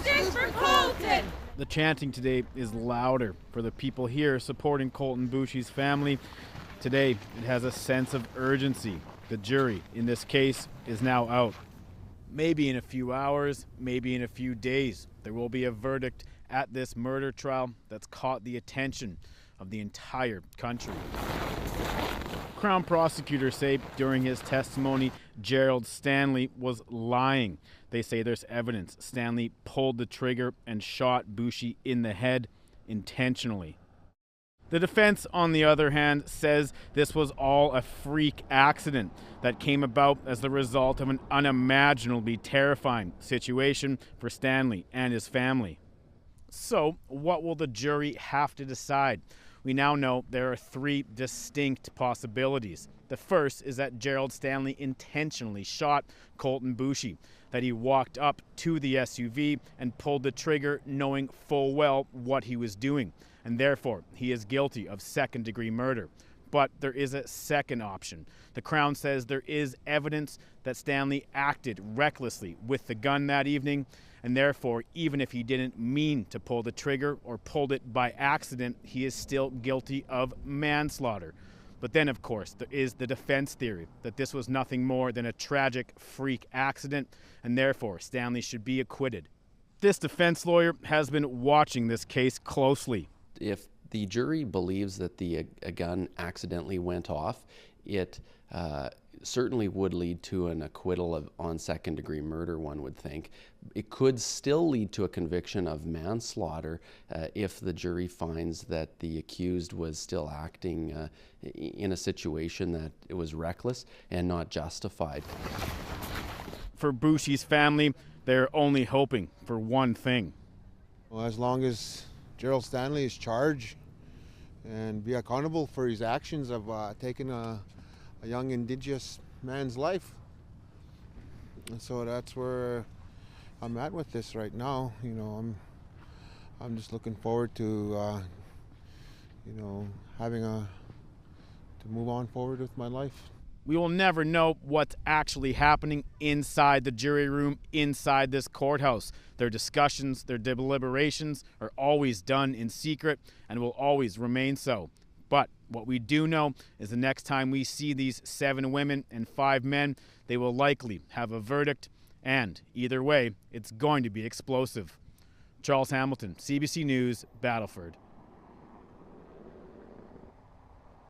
Justice for Colton! The chanting today is louder for the people here supporting Colton Boushie's family. Today, it has a sense of urgency. The jury, in this case, is now out. Maybe in a few hours, maybe in a few days, there will be a verdict at this murder trial that's caught the attention of the entire country. Crown prosecutors say during his testimony, Gerald Stanley was lying. They say there's evidence Stanley pulled the trigger and shot Boushie in the head intentionally. The defense, on the other hand, says this was all a freak accident that came about as the result of an unimaginably terrifying situation for Stanley and his family. So, what will the jury have to decide? We now know there are three distinct possibilities. The first is that Gerald Stanley intentionally shot Colton Boushie, that he walked up to the SUV and pulled the trigger knowing full well what he was doing, and therefore he is guilty of second-degree murder. But there is a second option. The Crown says there is evidence that Stanley acted recklessly with the gun that evening, and therefore, even if he didn't mean to pull the trigger or pulled it by accident, he is still guilty of manslaughter. But then, of course, there is the defense theory that this was nothing more than a tragic freak accident, and therefore Stanley should be acquitted. This defense lawyer has been watching this case closely. If the jury believes that a gun accidentally went off, it certainly would lead to an acquittal on second-degree murder, one would think. It could still lead to a conviction of manslaughter if the jury finds that the accused was still acting in a situation that it was reckless and not justified. For Boushie's family, they're only hoping for one thing. Well, as long as Gerald Stanley is charged and be accountable for his actions of taking a young Indigenous man's life. And so that's where I'm at with this right now. You know, I'm just looking forward to you know, to move on forward with my life. We will never know what's actually happening inside the jury room, inside this courthouse. Their discussions, their deliberations are always done in secret and will always remain so. But what we do know is the next time we see these 7 women and 5 men, they will likely have a verdict, and either way, it's going to be explosive. Charles Hamilton, CBC News, Battleford.